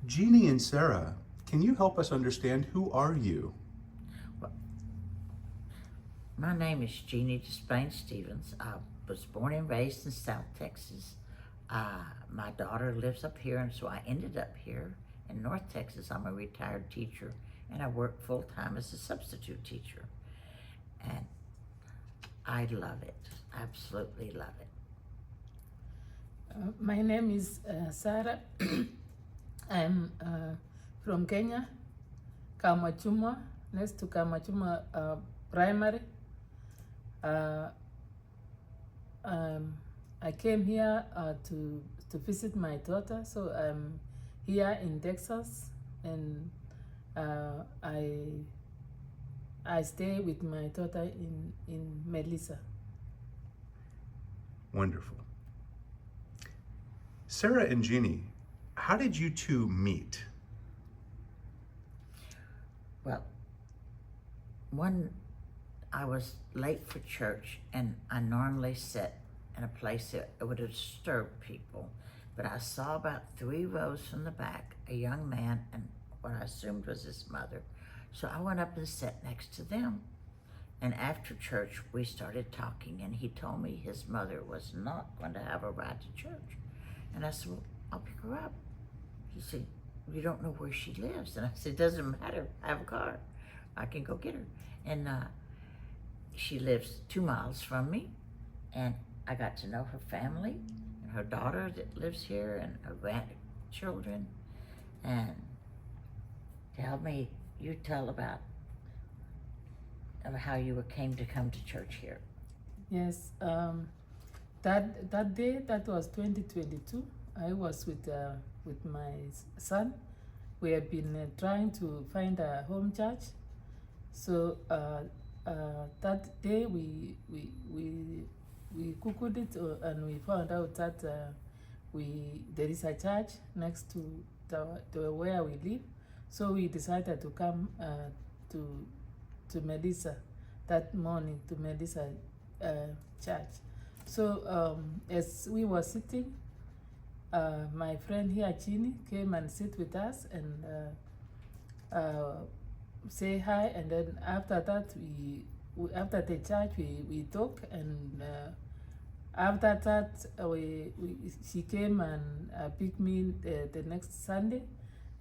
Jeannie and Sarah, can you help us understand who are you? Well, my name is Jeannie Despain Stevens. I was born and raised in South Texas. My daughter lives up here, and so I ended up here in North Texas. I'm a retired teacher, and I work full-time as a substitute teacher. And I love it, absolutely love it. My name is Sarah. I'm from Kenya, Kamachuma, next to Kamachuma Primary. I came here to visit my daughter, so I'm here in Texas, and I stay with my daughter in Melissa. Wonderful. Sarah and Jeannie, how did you two meet? Well, I was late for church, and I normally sit in a place that would disturb people, but I saw about 3 rows from the back a young man and what I assumed was his mother. So I went up and sat next to them. And after church, we started talking, and he told me his mother was not going to have a ride to church. And I said, well, I'll pick her up. He said, you don't know where she lives. And I said, doesn't matter, I have a car. I can go get her. And she lives 2 miles from me, and I got to know her family and her daughter that lives here and her grandchildren. And you tell about how you came to come to church here. Yes, that day, that was 2022. I was with my son. We have been trying to find a home church. So that day we googled it and we found out that there is a church next to where we live. So we decided to come to Melissa that morning, to Melissa church. So as we were sitting, my friend here, Chini, came and sit with us and say hi. And then after that, after the church, we talk. And after that, she came and picked me the next Sunday.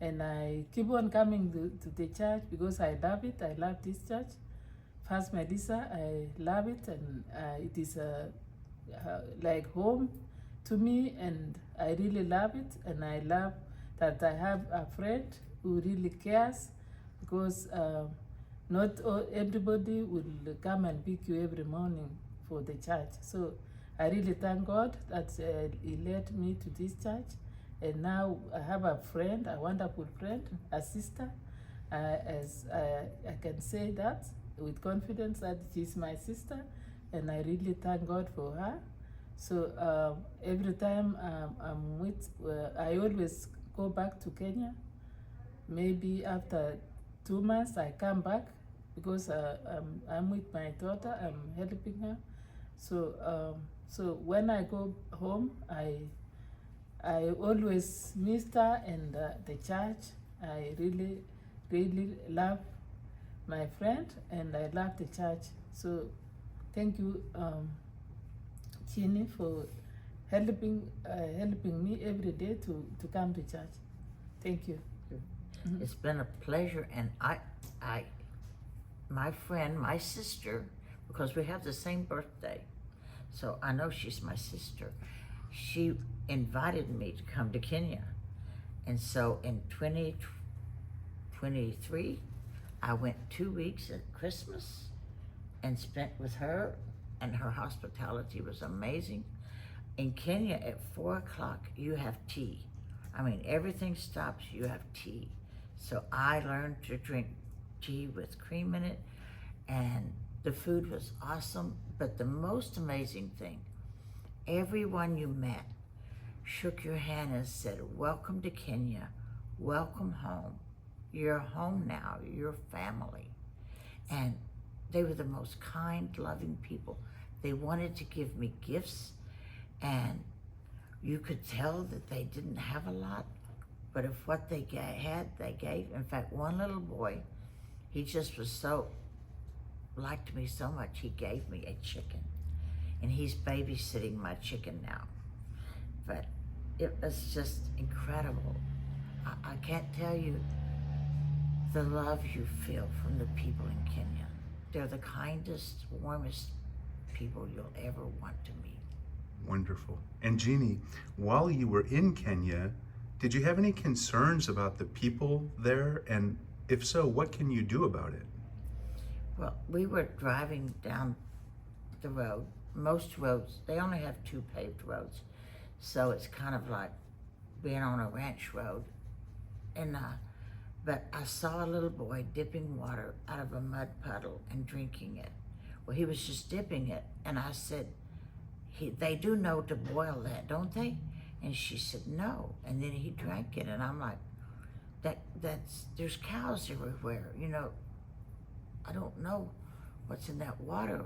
And I keep on coming to the church because I love it. I love this church. First Melissa, I love it, and it is like home to me, and I really love it. And I love that I have a friend who really cares, because not everybody will come and pick you every morning for the church. So I really thank God that He led me to this church. And now I have a friend, a wonderful friend, a sister, as I can say that with confidence that she's my sister, and I really thank God for her. So every time I'm with, I always go back to Kenya. Maybe after 2 months I come back, because I'm with my daughter, I'm helping her. So when I go home, I always miss her and the church. I really, really love my friend, and I love the church. So thank you, Chini, for helping me every day to come to church. Thank you. It's been a pleasure, and my friend, my sister, because we have the same birthday, so I know she's my sister. She invited me to come to Kenya. And so in 2023, I went 2 weeks at Christmas and spent with her, and her hospitality was amazing. In Kenya at 4 o'clock, you have tea. I mean, everything stops, you have tea. So I learned to drink tea with cream in it, and the food was awesome. But the most amazing thing, everyone you met shook your hand and said, welcome to Kenya, welcome home. You're home now, you're family. And they were the most kind, loving people. They wanted to give me gifts, and you could tell that they didn't have a lot, But if what they had, they gave. In fact, one little boy, he just was so, liked me so much, he gave me a chicken. And he's babysitting my chicken now. But it was just incredible. I can't tell you the love you feel from the people in Kenya. They're the kindest, warmest people you'll ever want to meet. Wonderful. And Jeannie, while you were in Kenya, did you have any concerns about the people there? And if so, what can you do about it? Well, we were driving down the road. Most roads, they only have 2 paved roads. So it's kind of like being on a ranch road. And but I saw a little boy dipping water out of a mud puddle and drinking it. Well, he was just dipping it, and I said, they do know to boil that, don't they? And she said, no. And then he drank it, and I'm like, there's cows everywhere, you know. I don't know what's in that water.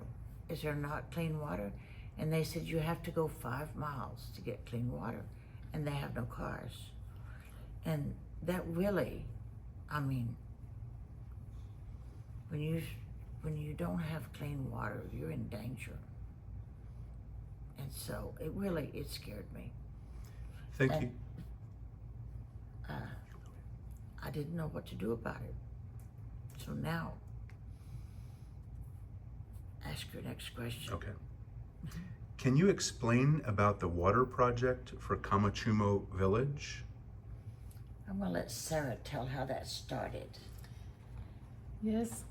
Is there not clean water? And they said, you have to go 5 miles to get clean water, and they have no cars. And that really, I mean, when you don't have clean water, you're in danger. And so it scared me. Thank you. I didn't know what to do about it. So now, ask your next question. Okay. Can you explain about the water project for Kamachumo Village? I'm gonna let Sarah tell how that started. Yes,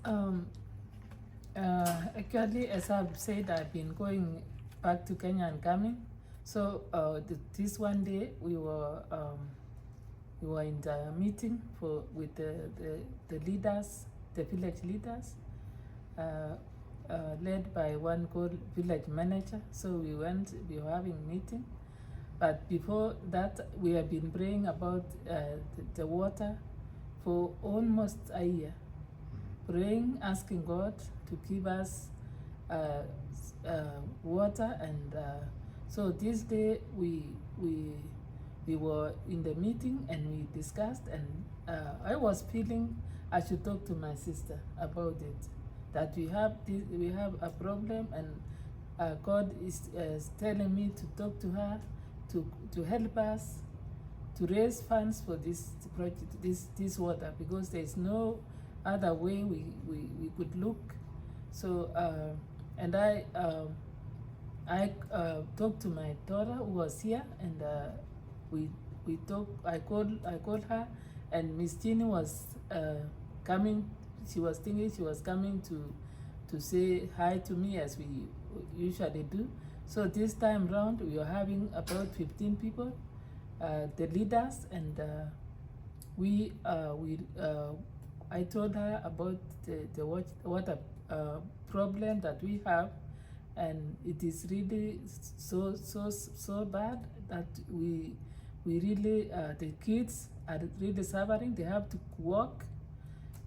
actually, as I've said, I've been going back to Kenya and coming. So this one day we were in the meeting with the leaders, the village leaders, led by one called village manager. So we were having meeting. But before that, we have been praying about the water for almost a year. Praying, asking God to give us water, and so this day we were in the meeting and we discussed, and I was feeling I should talk to my sister about it, that we have a problem, and God is telling me to talk to her to help us to raise funds for this project, this water, because there is no other way we could look. So and I talked to my daughter who was here, and we talked. I called her, and Miss Jeannie was coming. She was thinking she was coming to say hi to me, as we usually do. So this time round, we are having about 15 people, the leaders, and I told her about the water problem that we have, and it is really so bad that we really the kids are really suffering. They have to walk.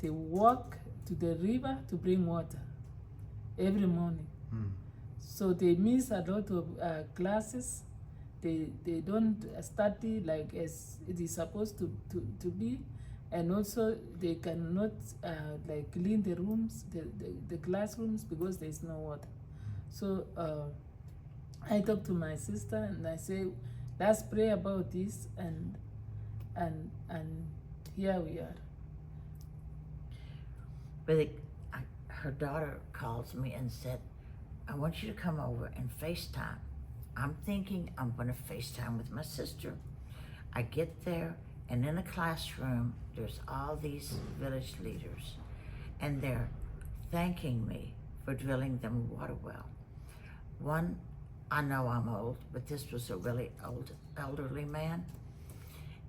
They walk to the river to bring water every morning. So they miss a lot of classes. They don't study like as it is supposed to be, and also they cannot like clean the rooms, the classrooms, because there is no water. So I talked to my sister and I say, let's pray about this, and here we are. But her daughter calls me and said, I want you to come over and FaceTime. I'm thinking I'm gonna FaceTime with my sister. I get there, and in a classroom, there's all these village leaders, and they're thanking me for drilling them a water well. One, I know I'm old, but this was a really old, elderly man,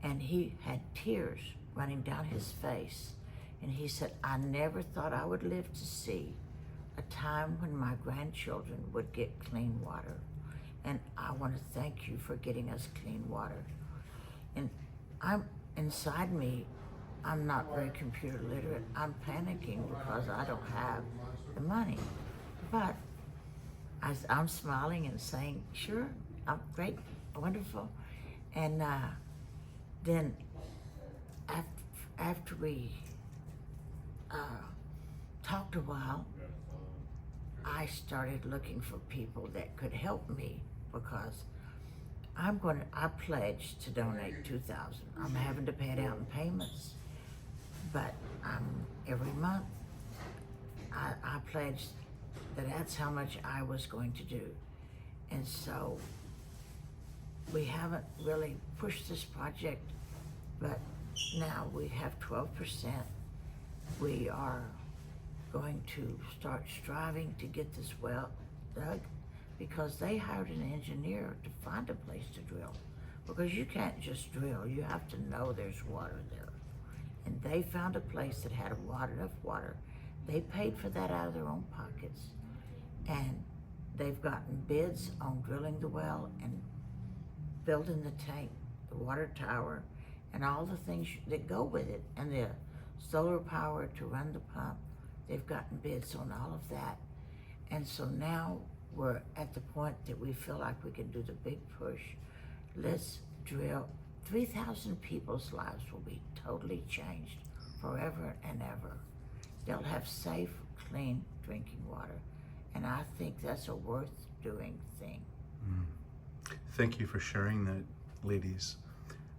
and he had tears running down his face, and he said, I never thought I would live to see a time when my grandchildren would get clean water. And I want to thank you for getting us clean water. And inside me, I'm not very computer literate. I'm panicking because I don't have the money. But I'm smiling and saying, sure, I'm great, wonderful. And then after we talked a while, I started looking for people that could help me because I pledged to donate 2,000. I'm having to pay it out in payments, but every month I pledged that that's how much I was going to do. And so we haven't really pushed this project, but now we have 12%. We are going to start striving to get this well dug because they hired an engineer to find a place to drill. Because you can't just drill, you have to know there's water there. And they found a place that had enough water. They paid for that out of their own pockets. And they've gotten bids on drilling the well and building the tank, the water tower, and all the things that go with it, and the solar power to run the pump. They've gotten bids on all of that. And so now we're at the point that we feel like we can do the big push. Let's drill. 3,000 people's lives will be totally changed forever and ever. They'll have safe, clean drinking water. And I think that's a worth doing thing. Thank you for sharing that, ladies.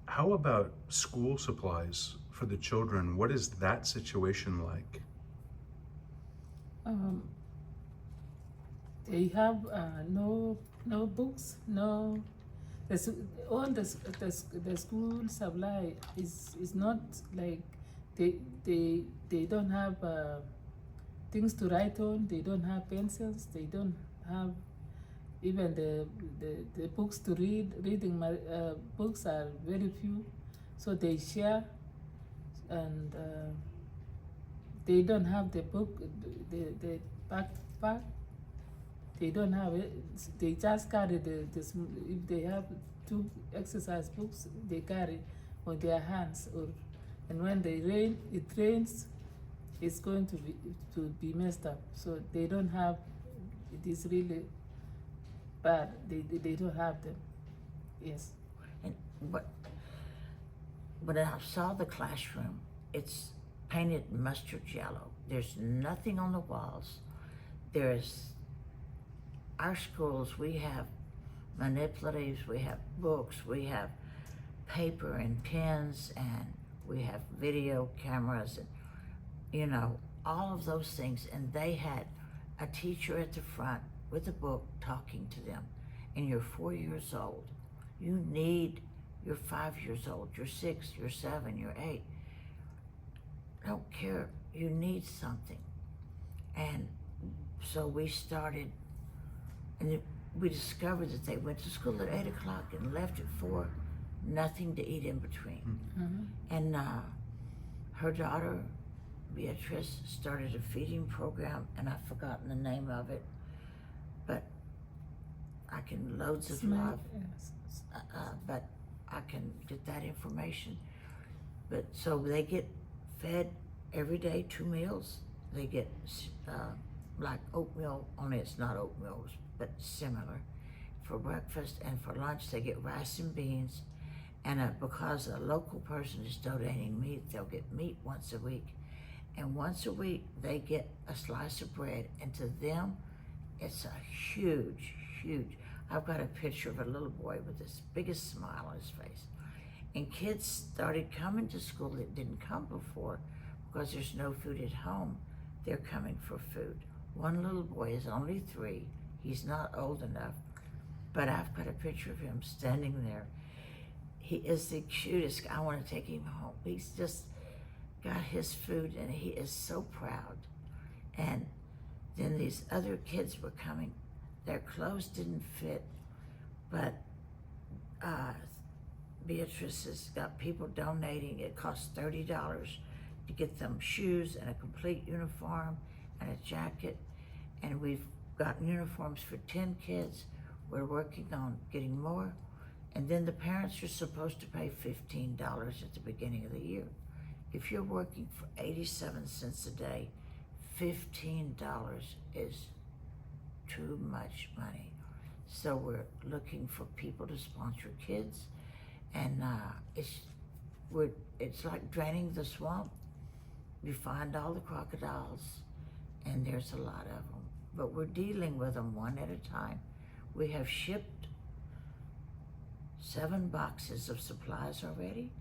How about school supplies for the children? What is that situation like? They have no books, no. All the school supply is not like they don't have things to write on. They don't have pencils. They don't have even the books to read. Reading books are very few, so they share, and they don't have the book, the backpack. They don't have it. They just carry if they have 2 exercise books, they carry on their hands, and when it rains, it's going to be messed up. So they don't have. It is really bad. They don't have them. Yes. And when I saw the classroom, it's painted mustard yellow. There's nothing on the walls. Our schools, we have manipulatives, we have books, we have paper and pens, and we have video cameras, and all of those things. And they had a teacher at the front with a book talking to them. And you're 4 years old. You're 5 years old, you're 6, you're 7, you're 8. I don't care, you need something. And so we started, and we discovered that they went to school at 8 o'clock and left at 4, nothing to eat in between. Mm-hmm. And her daughter, Beatrice, started a feeding program, and I've forgotten the name of it, but I can, loads of love, but I can get that information. But so they get fed every day 2 meals. They get like oatmeal, only it's not oatmeal, but similar. For breakfast and for lunch, they get rice and beans. And because a local person is donating meat, they'll get meat once a week. And once a week, they get a slice of bread. And to them, it's a huge, huge. I've got a picture of a little boy with this biggest smile on his face. And kids started coming to school that didn't come before because there's no food at home. They're coming for food. One little boy is only 3. He's not old enough, but I've got a picture of him standing there. He is the cutest. I want to take him home. He's just got his food and he is so proud. And then these other kids were coming. Their clothes didn't fit, but Beatrice has got people donating. It costs $30 to get them shoes and a complete uniform and a jacket. And we've gotten uniforms for 10 kids. We're working on getting more. And then the parents are supposed to pay $15 at the beginning of the year. If you're working for 87 cents a day, $15 is too much money. So we're looking for people to sponsor kids, and it's like draining the swamp. You find all the crocodiles, and there's a lot of them, but we're dealing with them one at a time. We have shipped 7 boxes of supplies already,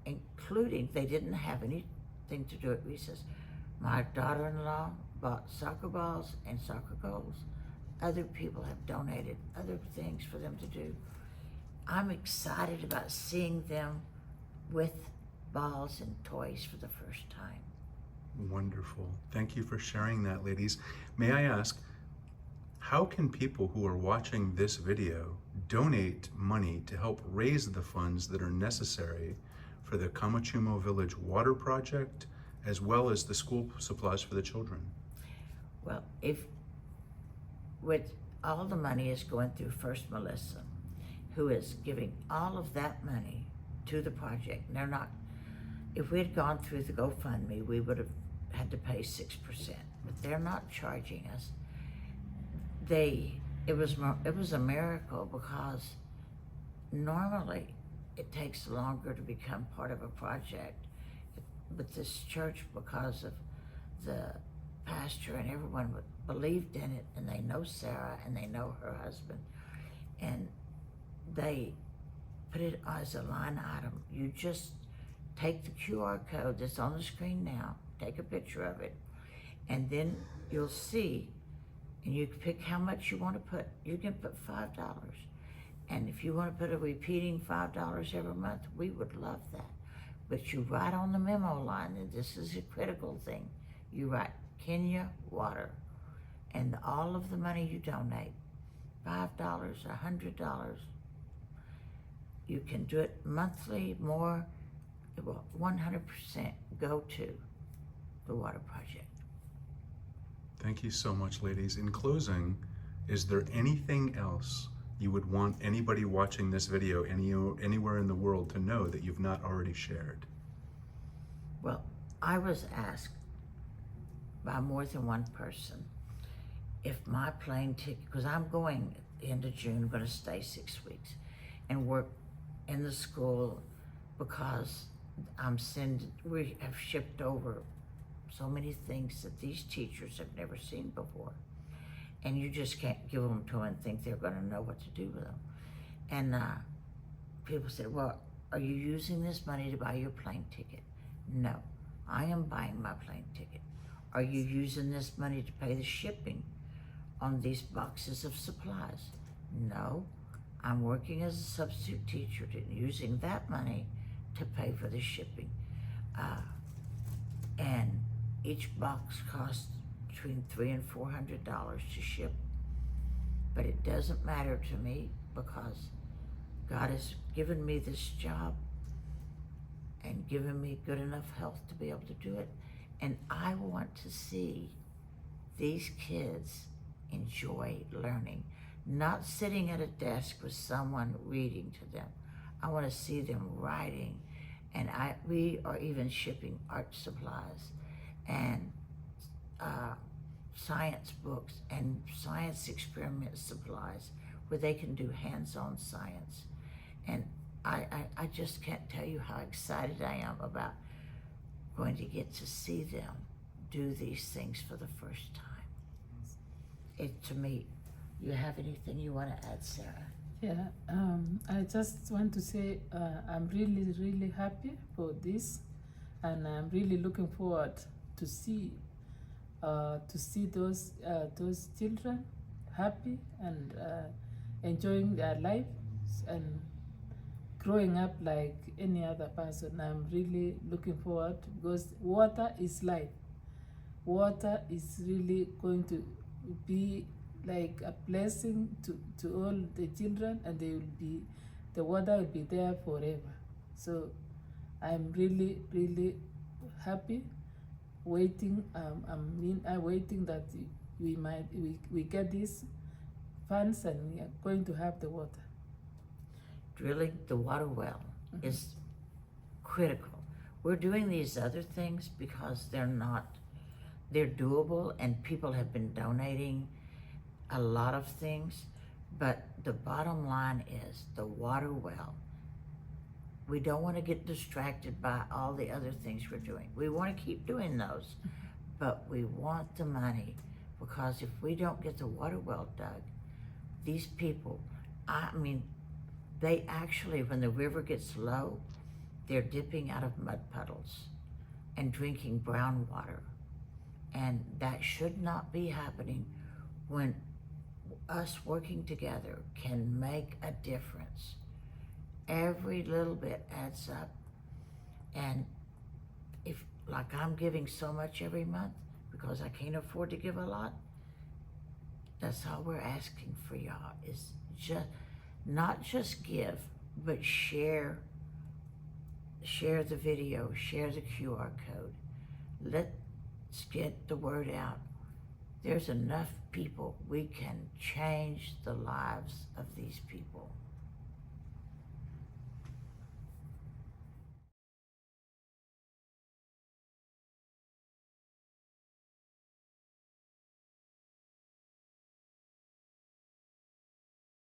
including, they didn't have anything to do at recess. My daughter-in-law bought soccer balls and soccer goals. Other people have donated other things for them to do. I'm excited about seeing them with balls and toys for the first time. Wonderful. Thank you for sharing that, ladies. May I ask, how can people who are watching this video donate money to help raise the funds that are necessary for the Kamachumo Village Water Project, as well as the school supplies for the children? Well, with all the money is going through First Melissa, who is giving all of that money to the project. And they're not, if we had gone through the GoFundMe, we would have had to pay 6%, but they're not charging us. It was a miracle, because normally it takes longer to become part of a project. But this church, because of the pastor and everyone believed in it, and they know Sarah and they know her husband, and they put it as a line item. You just take the QR code that's on the screen now, take a picture of it, and then you'll see, and you can pick how much you want to put. You can put $5. And if you want to put a repeating $5 every month, we would love that. But you write on the memo line, and this is a critical thing, you write Kenya Water, and all of the money you donate, $5, $100, you can do it monthly, more, it will 100% go to the water project. Thank you so much, ladies. In closing, is there anything else you would want anybody watching this video anywhere in the world to know that you've not already shared? Well, I was asked by more than one person if my plane ticket, because I'm going at the end of June, I'm going to stay 6 weeks and work in the school, because we have shipped over so many things that these teachers have never seen before. And you just can't give them to them and think they're going to know what to do with them. And people said, well, are you using this money to buy your plane ticket? No, I am buying my plane ticket. Are you using this money to pay the shipping on these boxes of supplies? No, I'm working as a substitute teacher and using that money to pay for the shipping. And each box costs between $300 and $400 to ship. But it doesn't matter to me, because God has given me this job and given me good enough health to be able to do it. And I want to see these kids enjoy learning, not sitting at a desk with someone reading to them. I want to see them writing. And we are even shipping art supplies and science books and science experiment supplies where they can do hands-on science. And I just can't tell you how excited I am about going to get to see them do these things for the first time. To me, you have anything you want to add, Sarah? Yeah, I just want to say I'm really, really happy for this, and I'm really looking forward to see those children happy and enjoying their life and growing up like any other person. I'm really looking forward, because water is life. Water is really going to be like a blessing to all the children, and the water will be there forever. So I'm really, really happy, waiting. I'm waiting that we get these funds and we are going to have the water. Drilling the water well is critical. We're doing these other things because they're doable, and people have been donating a lot of things, but the bottom line is the water well we don't want to get distracted by all the other things we're doing. We want to keep doing those, but we want the money, because if we don't get the water well dug, these people, I mean, they actually, when the river gets low, they're dipping out of mud puddles and drinking brown water. And that should not be happening when us working together can make a difference. Every little bit adds up. And if, like, I'm giving so much every month because I can't afford to give a lot, that's all we're asking for y'all, is just not just give, but share the video, share the QR code. Let's get the word out. There's enough people, we can change the lives of these people.